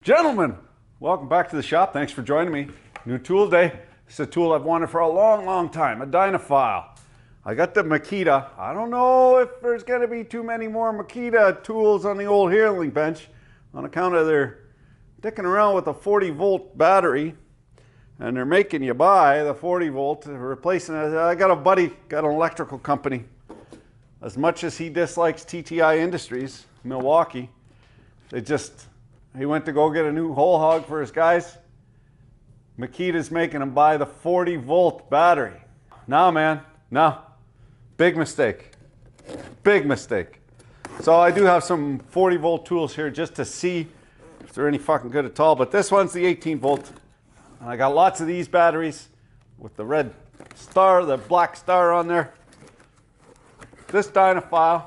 Gentlemen, welcome back to the shop. Thanks for joining me. New tool day. It's a tool I've wanted for a long time, a Dynaphile. I got the Makita. I don't know if there's going to be too many more Makita tools on the old handling bench on account of their dicking around with a 40-volt battery, and they're making you buy the 40-volt, replacing it. I got a buddy, got an electrical company. As much as he dislikes TTI Industries, Milwaukee, he went to go get a new hole hog for his guys. Makita's making him buy the 40-volt battery. No, man, no. Big mistake. Big mistake. So I do have some 40-volt tools here just to see if they're any fucking good at all. But this one's the 18-volt. And I got lots of these batteries with the red star, the black star on there. This Dynaphile,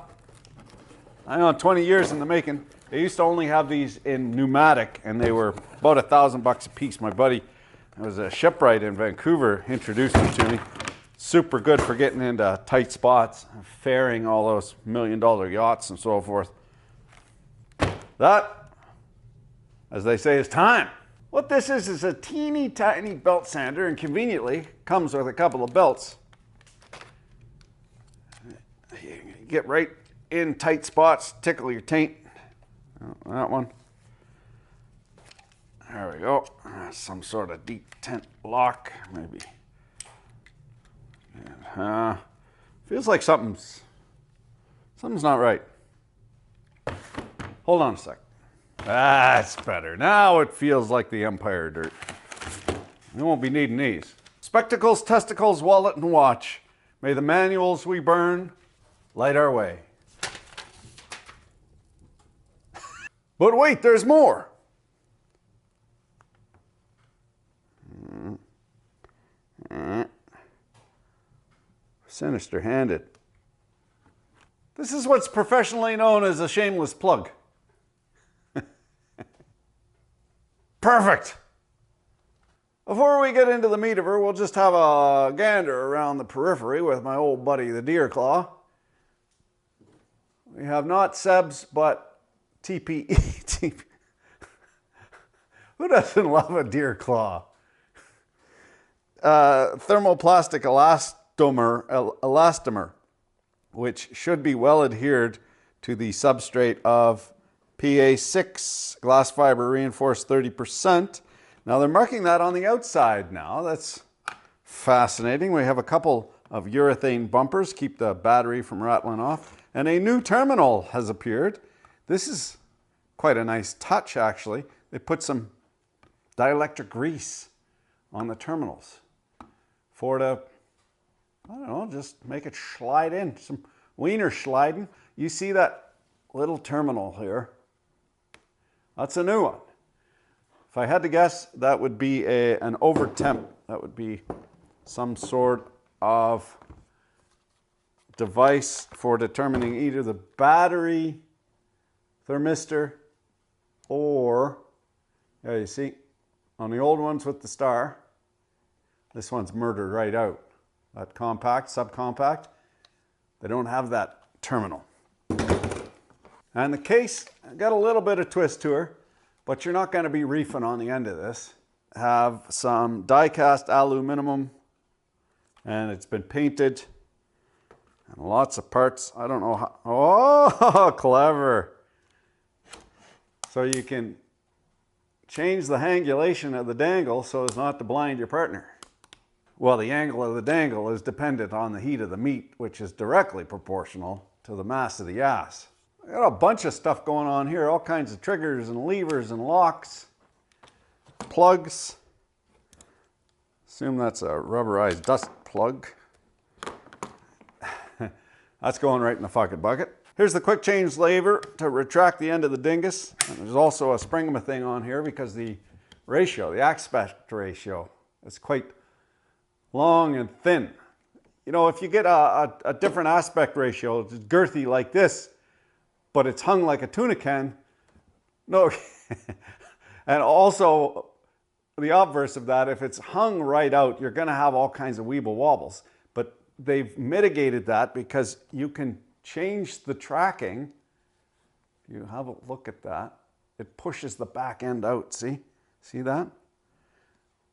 I know, 20 years in the making. They used to only have these in pneumatic, and they were about $1,000 a piece. My buddy, it was a shipwright in Vancouver, introduced them to me. Super good for getting into tight spots, ferrying all those million-dollar yachts and so forth. That, as they say, is time. What this is a teeny tiny belt sander, and conveniently comes with a couple of belts. You get right in tight spots, tickle your taint. Oh, that one. There we go. Some sort of deep tent lock, maybe. Feels like something's not right. Hold on a sec. That's better. Now it feels like the Empire dirt. We won't be needing these. Spectacles, testicles, wallet, and watch. May the manuals we burn light our way. But wait, there's more. Sinister-handed. This is what's professionally known as a shameless plug. Perfect. Before we get into the meat of her, we'll just have a gander around the periphery with my old buddy, the deer claw. We have not Seb's, but TPE. Who doesn't love a deer claw? Thermoplastic elastomer, which should be well adhered to the substrate of PA6 glass fiber reinforced 30%. Now they're marking that on the outside now. That's fascinating. We have a couple of urethane bumpers, keep the battery from rattling off. And a new terminal has appeared. This is quite a nice touch, actually. They put some dielectric grease on the terminals for the, I don't know, just make it slide in. Some wiener sliding. You see that little terminal here? That's a new one. If I had to guess, that would be an over temp. That would be some sort of device for determining either the battery thermistor or, yeah, you see, on the old ones with the star, this one's murdered right out. That compact, subcompact, they don't have that terminal. And the case got a little bit of twist to her, but you're not going to be reefing on the end of this. Have some die-cast aluminum, and it's been painted, and lots of parts. I don't know how. Oh, clever. So you can change the angulation of the dangle so as not to blind your partner. Well, the angle of the dangle is dependent on the heat of the meat, which is directly proportional to the mass of the ass. I got a bunch of stuff going on here, all kinds of triggers and levers and locks, plugs. Assume that's a rubberized dust plug. That's going right in the fucking bucket. Here's the quick change lever to retract the end of the dingus. And there's also a spring thing on here because the ratio, the aspect ratio, is quite long and thin. You know, if you get a different aspect ratio, it's girthy like this, but it's hung like a tuna can, no. And also the obverse of that, if it's hung right out, you're going to have all kinds of weeble wobbles. But they've mitigated that because you can change the tracking. You have a look at that. it pushes the back end out, see? See that?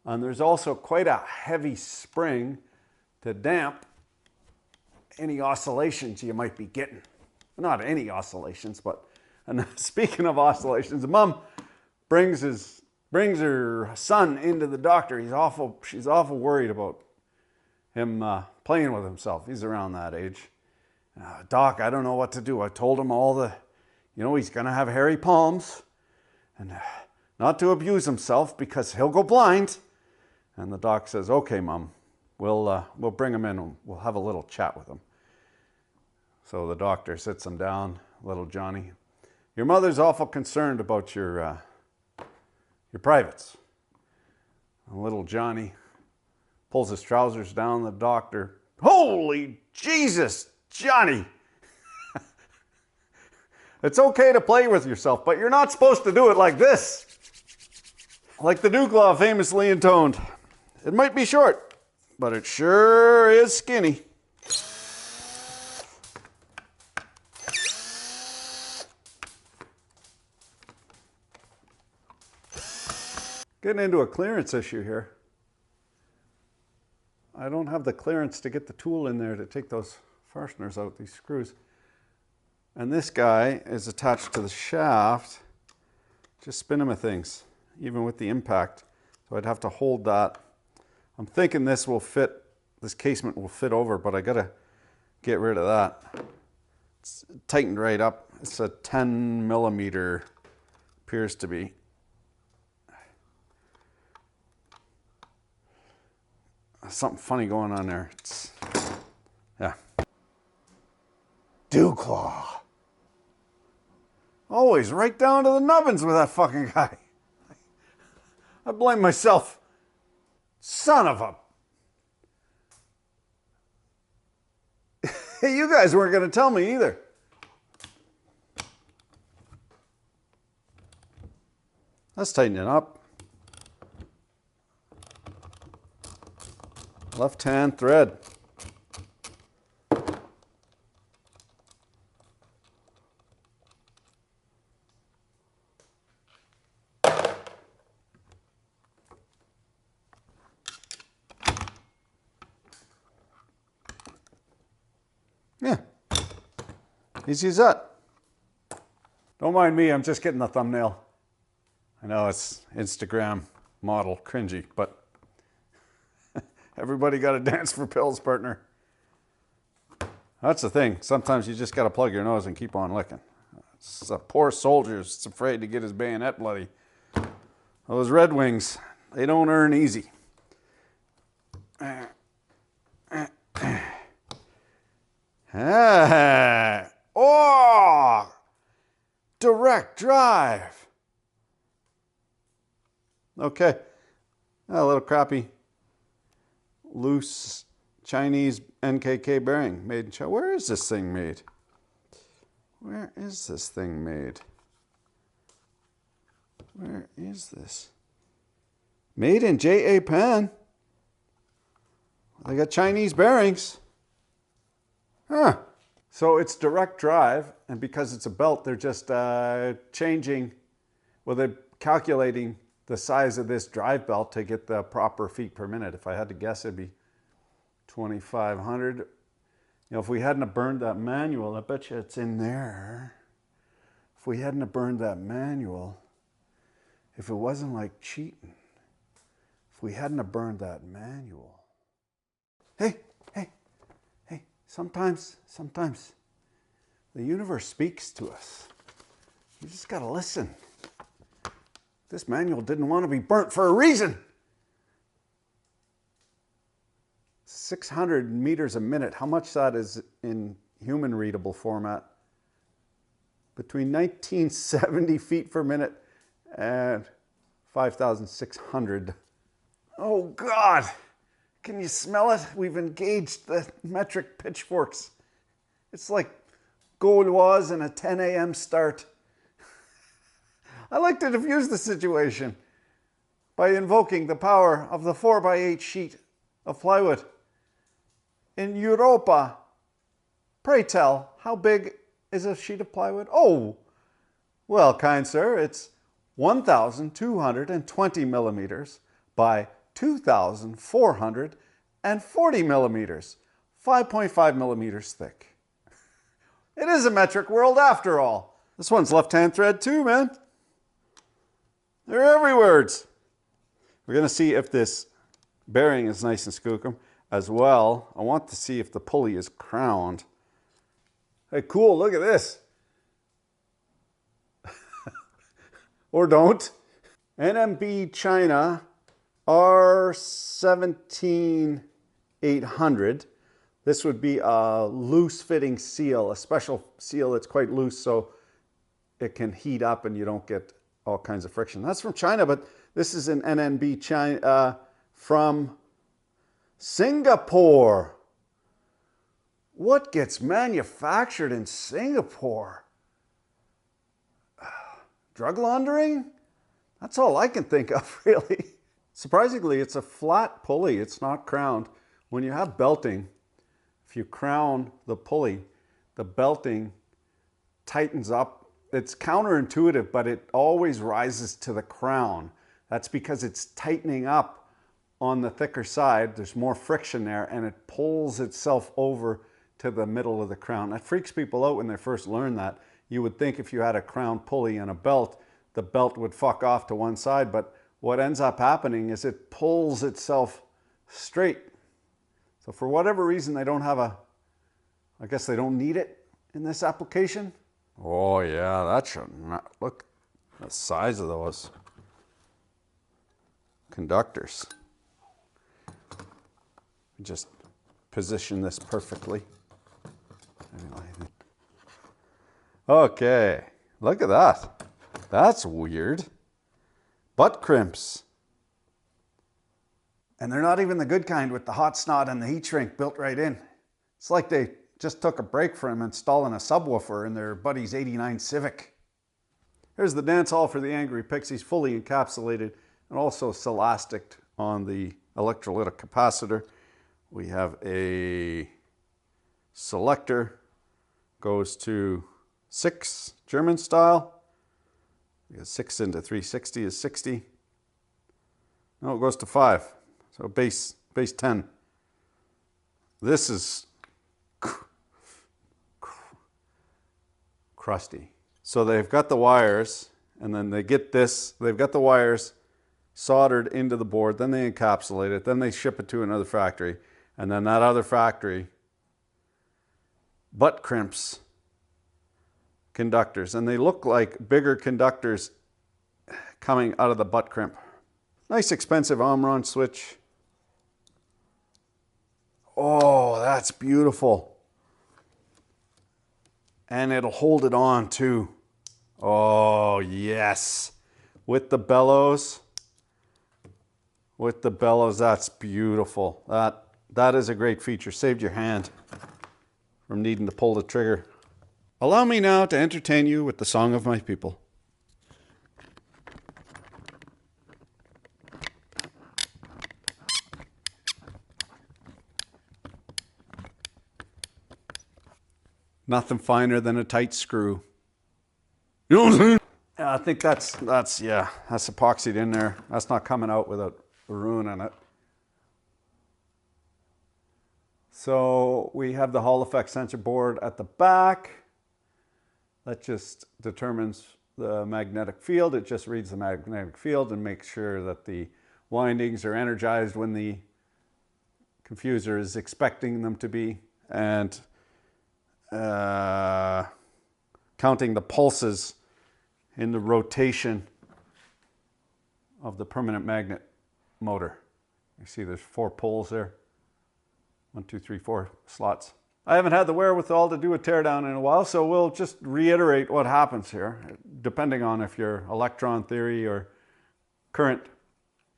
And there's also quite a heavy spring to damp any oscillations you might be getting. Not any oscillations, but and speaking of oscillations, Mom brings her son into the doctor. She's awful worried about him playing with himself. He's around that age. Doc, I don't know what to do. I told him he's gonna have hairy palms and not to abuse himself because he'll go blind. And the doc says, okay, Mom, we'll bring him in and we'll have a little chat with him. So the doctor sits him down, little Johnny. Your mother's awful concerned about your privates. And little Johnny pulls his trousers down. The doctor, holy Jesus, Johnny. It's okay to play with yourself, but you're not supposed to do it like this. Like the Duke Law famously intoned, it might be short, but it sure is skinny. Getting into a clearance issue here. I don't have the clearance to get the tool in there to take those fasteners out, these screws. And this guy is attached to the shaft, just spinning things, even with the impact. So I'd have to hold that. I'm thinking this casement will fit over, but I gotta get rid of that. It's tightened right up. It's a 10 millimeter, appears to be. Something funny going on there. Yeah. Duke Law. Always right down to the nubbins with that fucking guy. I blame myself. Son of a... You guys weren't going to tell me either. Let's tighten it up. Left hand thread. Yeah, easy as that. Don't mind me, I'm just getting the thumbnail. I know it's Instagram model cringy, but everybody got a dance for pills, partner. That's the thing. Sometimes you just got to plug your nose and keep on licking. It's a poor soldier that's afraid to get his bayonet bloody. Those Red Wings, they don't earn easy. Oh! Direct drive. Okay. A little crappy, loose Chinese NKK bearing made in China. Where is this thing made? Where is this thing made? Where is this? Made in Japan. They got Chinese bearings. Huh. So it's direct drive, and because it's a belt, they're just changing, well, they're calculating the size of this drive belt to get the proper feet per minute. If I had to guess, it'd be 2,500. You know, if we hadn't have burned that manual, I bet you it's in there. If we hadn't have burned that manual, if it wasn't like cheating, if we hadn't have burned that manual. Hey, sometimes the universe speaks to us. You just gotta listen. This manual didn't want to be burnt for a reason. 600 meters a minute. How much that is in human readable format? Between 1970 feet per minute and 5,600. Oh God, can you smell it? We've engaged the metric pitchforks. It's like Gauloise and a 10 a.m. start. I like to diffuse the situation by invoking the power of the 4x8 sheet of plywood. In Europa, pray tell, how big is a sheet of plywood? Oh, Well, kind sir, it's 1,220 millimeters by 2,440 millimeters, 5.5 millimeters thick. It is a metric world after all. This one's left-hand thread too, man. They're everywhere. We're going to see if this bearing is nice and skookum as well. I want to see if the pulley is crowned. Hey, cool, look at this. Or don't. NMB China R17800. This would be a loose fitting seal, a special seal that's quite loose so it can heat up and you don't get all kinds of friction. That's from China, but this is an NMB China from Singapore. What gets manufactured in Singapore? Drug laundering? That's all I can think of, really. Surprisingly, it's a flat pulley. It's not crowned. When you have belting, if you crown the pulley, the belting tightens up. It's counterintuitive, but it always rises to the crown. That's because it's tightening up on the thicker side. There's more friction there, and it pulls itself over to the middle of the crown. That freaks people out when they first learn that. You would think if you had a crown pulley and a belt, the belt would fuck off to one side, but what ends up happening is it pulls itself straight. So for whatever reason, they don't have I guess they don't need it in this application. Oh yeah, that should not, look at the size of those conductors. Just position this perfectly. Okay, look at that. That's weird. Butt crimps. And they're not even the good kind with the hot snot and the heat shrink built right in. It's like they just took a break from installing a subwoofer in their buddy's '89 Civic. Here's the dance hall for the Angry Pixies, fully encapsulated and also silasticed on the electrolytic capacitor. We have a selector, goes to 6 German style. 6 into 360 is 60. No, it goes to 5. So base 10. This is crusty. So they've got the wires, and then they get this. They've got the wires soldered into the board. Then they encapsulate it. Then they ship it to another factory, and then that other factory butt crimps conductors, and they look like bigger conductors coming out of the butt crimp. Nice expensive Omron switch. Oh, that's beautiful. And it'll hold it on too. Oh yes. With the bellows. With the bellows, that's beautiful. That is a great feature. Saved your hand from needing to pull the trigger. Allow me now to entertain you with the song of my people. Nothing finer than a tight screw. You know what I'm saying? I think that's epoxied in there. That's not coming out without ruining it. So we have the Hall effect sensor board at the back. That just determines the magnetic field. It just reads the magnetic field and makes sure that the windings are energized when the confuser is expecting them to be, and counting the pulses in the rotation of the permanent magnet motor. You see there's 4 poles there. 1, 2, 3, 4 slots. I haven't had the wherewithal to do a teardown in a while, so we'll just reiterate what happens here, depending on if you're electron theory or current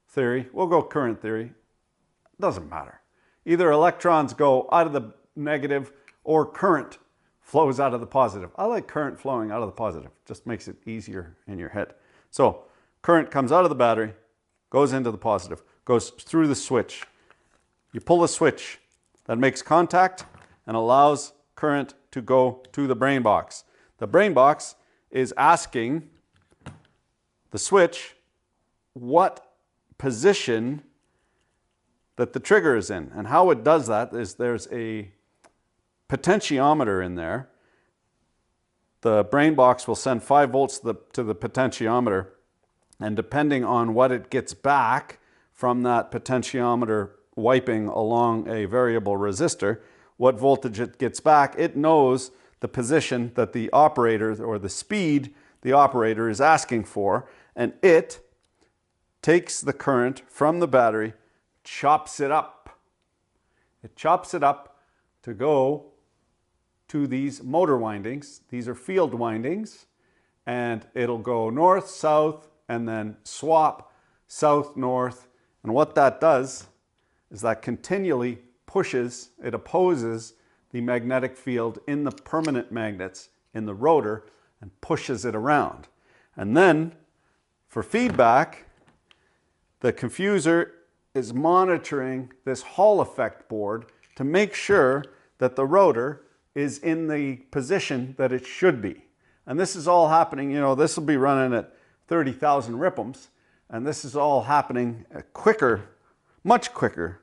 theory. We'll go current theory. Doesn't matter. Either electrons go out of the negative or current flows out of the positive. I like current flowing out of the positive. Just makes it easier in your head. So current comes out of the battery, goes into the positive, goes through the switch. You pull the switch, that makes contact and allows current to go to the brain box. The brain box is asking the switch what position that the trigger is in. And how it does that is there's a potentiometer in there. The brain box will send 5 volts to the potentiometer, and depending on what it gets back from that potentiometer wiping along a variable resistor, what voltage it gets back, it knows the position that the operator, or the speed the operator is asking for, and it takes the current from the battery, chops it up. It chops it up to go to these motor windings. These are field windings, and it'll go north, south, and then swap south, north. And what that does is that continually pushes, it opposes the magnetic field in the permanent magnets in the rotor and pushes it around. And then for feedback, the confuser is monitoring this Hall effect board to make sure that the rotor is in the position that it should be. And this is all happening, you know, this will be running at 30,000 RPMs, and this is all happening quicker, much quicker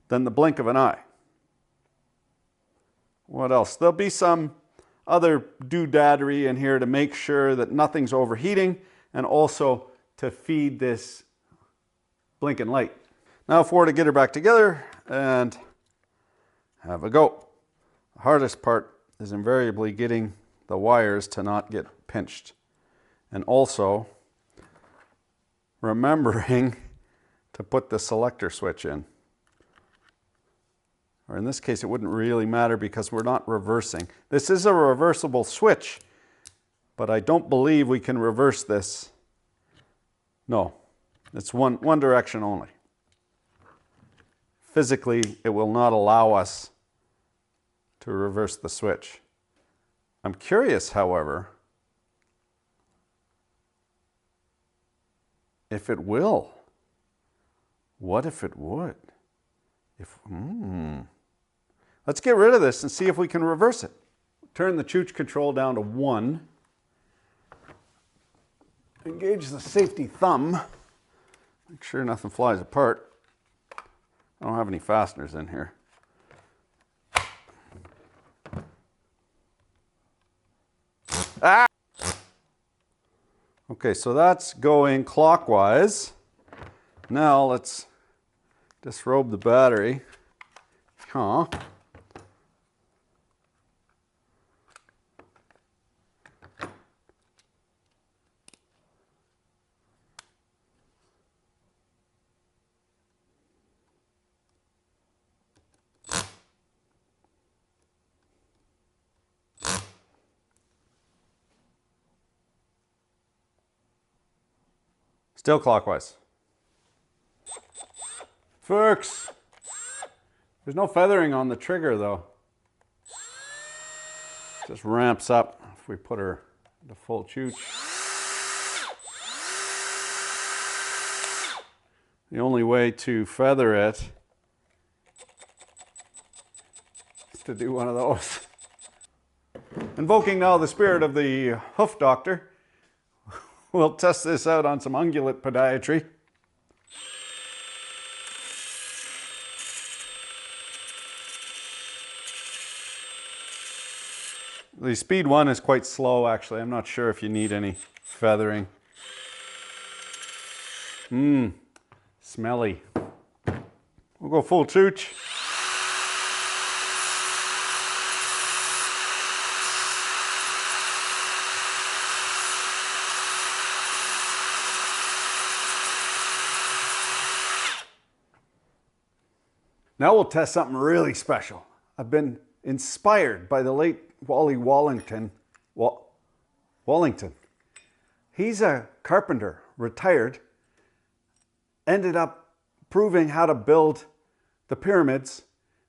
than the blink of an eye. What else? There'll be some other doodaddery in here to make sure that nothing's overheating, and also to feed this blinking light. Now if we're to get her back together and have a go. The hardest part is invariably getting the wires to not get pinched, and also remembering to put the selector switch in. Or in this case, it wouldn't really matter because we're not reversing. This is a reversible switch, but I don't believe we can reverse this. No, it's one direction only. Physically, it will not allow us to reverse the switch. I'm curious, however, if it will. What if it would? Let's get rid of this and see if we can reverse it. Turn the chooch control down to 1. Engage the safety thumb. Make sure nothing flies apart. I don't have any fasteners in here. Ah! Okay, so that's going clockwise. Now let's disrobe the battery. Still clockwise. Folks, there's no feathering on the trigger though. Just ramps up if we put her to full chooch. The only way to feather it is to do one of those. Invoking now the spirit of the hoof doctor, we'll test this out on some ungulate podiatry. The speed 1 is quite slow actually. I'm not sure if you need any feathering. Smelly. We'll go full chooch. Now we'll test something really special. I've been inspired by the late Wally Wallington. He's a carpenter, retired, ended up proving how to build the pyramids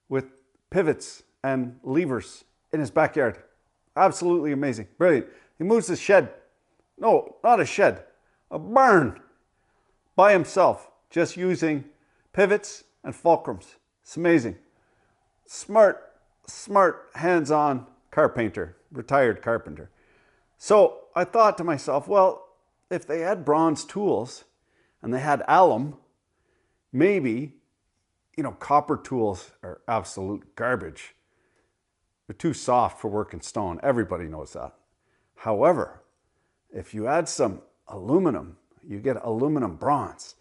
with pivots and levers in his backyard. Absolutely amazing, brilliant. He moves his shed, no, not a shed, a barn by himself, just using pivots and fulcrums. It's amazing. Smart, hands-on car painter, retired carpenter. So I thought to myself, well, if they had bronze tools and they had alum, maybe, copper tools are absolute garbage. They're too soft for working stone. Everybody knows that. However, if you add some aluminum, you get aluminum bronze.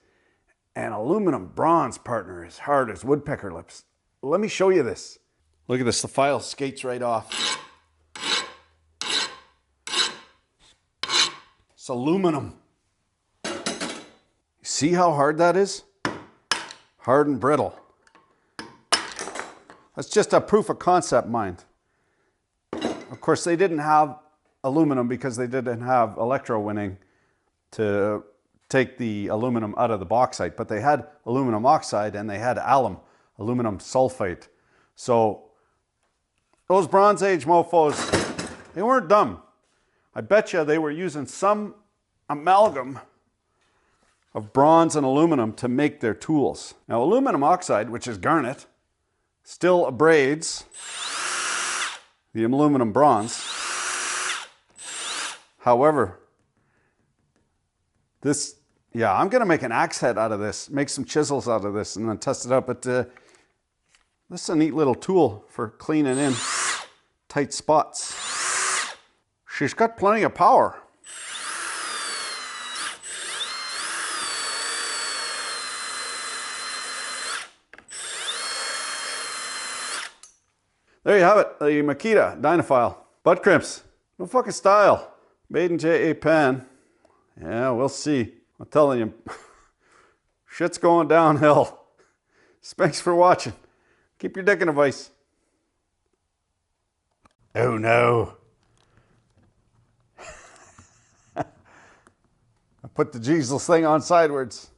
And aluminum bronze, partner, is hard as woodpecker lips. Let me show you this. Look at this, the file skates right off. It's aluminum. See how hard that is? Hard and brittle. That's just a proof of concept, mind. Of course, they didn't have aluminum because they didn't have electrowinning to take the aluminum out of the bauxite, but they had aluminum oxide and they had alum, aluminum sulfate. So those Bronze Age mofos, they weren't dumb. I bet you they were using some amalgam of bronze and aluminum to make their tools. Now, aluminum oxide, which is garnet, still abrades the aluminum bronze. However, I'm going to make an axe head out of this, make some chisels out of this, and then test it out. But this is a neat little tool for cleaning in tight spots. She's got plenty of power. There you have it, the Makita Dynafile. Butt crimps, no fucking style. Made in Japan. Yeah, we'll see. I'm telling you, shit's going downhill. Thanks for watching. Keep your dick in a vise. Oh no. I put the Jesus thing on sideways.